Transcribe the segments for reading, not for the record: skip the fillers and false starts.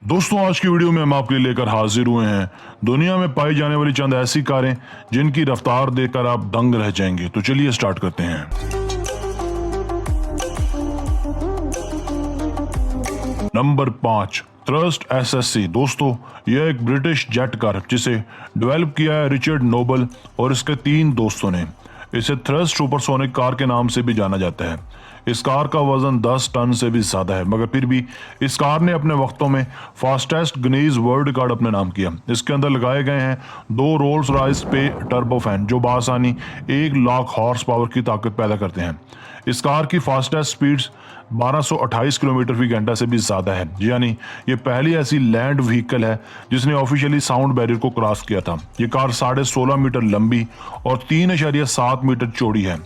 दोस्तों, आज की वीडियो में हम आपके लिए लेकर हाजिर हुए हैं दुनिया में पाई जाने वाली चंद ऐसी कारें जिनकी रफ्तार देखकर आप दंग रह जाएंगे। तो चलिए स्टार्ट करते हैं। Number 5, thrust SSC. दोस्तों, यह एक ब्रिटिश जेट कार जिसे डेवलप किया है रिचर्ड नोबल और इसके 3 दोस्तों ने। इसे थ्रस्ट सुपरसोनिक कार के नाम से भी जाना जाता है। इस कार का वजन 10 टन से भी ज्यादा है, मगर फिर भी इस कार ने अपने वक्तों में फास्टेस्ट गिनीज वर्ल्ड रिकॉर्ड अपने नाम किया। इसके अंदर लगाए गए हैं 2 रोल्स रॉयस पे टर्बोफैन जो बासानी 1 लाख हॉर्स पावर की ताकत पैदा करते हैं। इस कार की फास्टेस्ट स्पीड्स 1228 किलोमीटर फी घंटा से भी ज्यादा है, यानी ये पहली ऐसी लैंड व्हीकल है जिसने ऑफिशियली साउंड बैरियर को क्रॉस किया था। ये कार 16.5 मीटर लंबी और 3.7 मीटर चौड़ी है।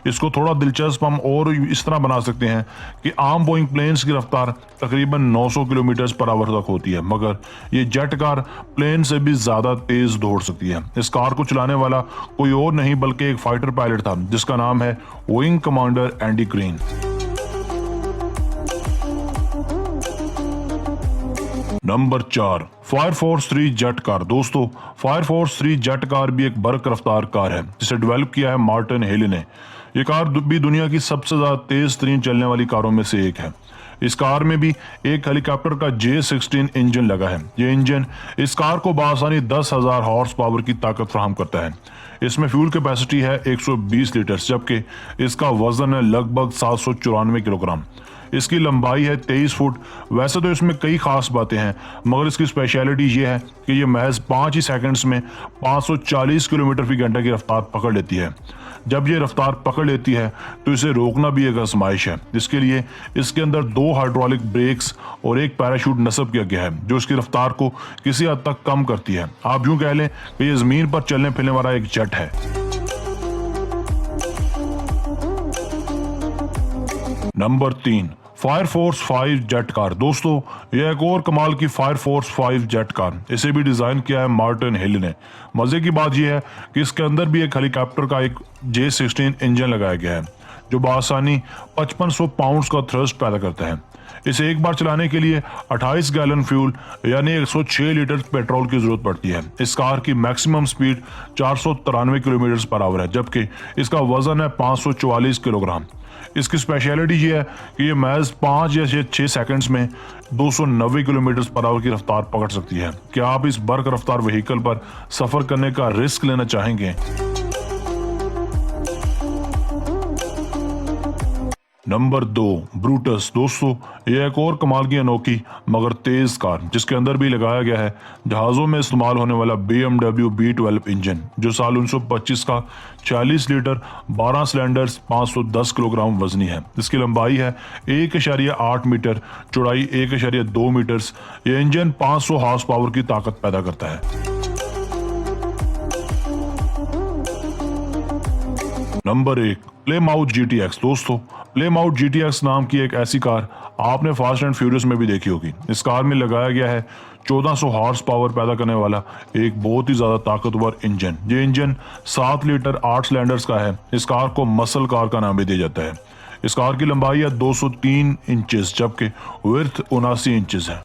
इसको थोड़ा दिलचस्प हम और इस तरह बना सकते हैं कि आम बोइंग प्लेन्स की रफ्तार तकरीबन 900 किलोमीटर पर आवर तक होती है, मगर ये जेट कार प्लेन से भी ज्यादा तेज दौड़ सकती है। इस कार को चलाने वाला कोई और नहीं बल्कि एक फाइटर पायलट था जिसका नाम है wing commander Andy green. Number 4, fire force 3 jet car. दोस्तों, फायर फोर्स 3 जेट कार भी एक बर्क रफ्तार कार है जिसे डेवलप किया है मार्टिन हेली ने। ये कार भी दुनिया की सबसे ज्यादा तेज तरीन चलने वाली कारों में से एक है। इस कार में भी एक हेलीकॉप्टर का J16 इंजन लगा है। ये इंजन इस कार को बासानी 10,000 हॉर्स पावर की ताकत फराहम करता है। इसमें फ्यूल कैपेसिटी है 120 लीटर, जबकि इसका वजन है लगभग 794 किलोग्राम। इसकी लंबाई है 23 फुट। वैसे तो इसमें कई खास बातें हैं, मगर इसकी स्पेशलिटी ये है कि ये महज 5 ही सेकंड्स में 540 किलोमीटर फी घंटा की रफ्तार पकड़ लेती है। जब ये रफ्तार पकड़ लेती है तो इसे रोकना भी एक आजमाइश है। इसके लिए इसके अंदर 2 हाइड्रोलिक ब्रेक्स और एक पैराशूट नस्ब किया गया है जो इसकी रफ्तार को किसी हद तक कम करती है। आप यूं कह लें कि ये जमीन पर चलने फिरने वाला एक जेट है। Number 3, fire force 5 jet car. दोस्तों, यह एक और कमाल की फायर फोर्स 5 जेट कार। इसे भी डिजाइन किया है मार्टिन हेली ने। मजे की बात यह है कि इसके अंदर भी एक हेलीकॉप्टर का एक J16 इंजन लगाया गया है जो बासानी 5500 पाउंड का थ्रस्ट पैदा करता है। इसे एक बार चलाने के लिए 28 गैलन फ्यूल यानी 106 लीटर पेट्रोल की जरूरत पड़ती है। इस कार की maximum speed 493 kilometre per hour है, जबकि इसका वजन है 544 किलोग्राम। इसकी स्पेशलिटी ये है कि ये महज 5 या 6 सेकंड्स में 290 किलोमीटर पर आवर की रफ्तार पकड़ सकती है। क्या आप इस बर्क रफ्तार व्हीकल पर सफर करने का रिस्क लेना चाहेंगे? Number 2, Brutus. दोस्तों, यह एक और कमाल की अनोखी मगर तेज कार जिसके अंदर भी लगाया गया है जहाज़ों में इस्तेमाल होने वाला BMW B12 इंजन जो साल 1925 का 40 लीटर 12 सिलेंडर्स 510 किलोग्राम वजनी है। इसकी लंबाई है 1.8 मीटर, चौड़ाई 1.2 मीटर। यह इंजन 500 हॉर्स पावर की ताकत पैदा करता है। Number 1, प्लेमाउथ GTX। दोस्तों, प्लेमाउथ GTX नाम की एक ऐसी कार आपने फास्ट एंड फ्यूरियस में भी देखी होगी। इस कार में लगाया गया है 1400 हॉर्स पावर पैदा करने वाला एक बहुत ही ज्यादा ताकतवर इंजन। ये इंजन 7 लीटर 8 सिलेंडर्स का है। इस कार को मसल कार का नाम भी दिया जाता है। इस कार की लंबाई है 203 इंचेस, जबकि विड्थ 79 इंचेस है।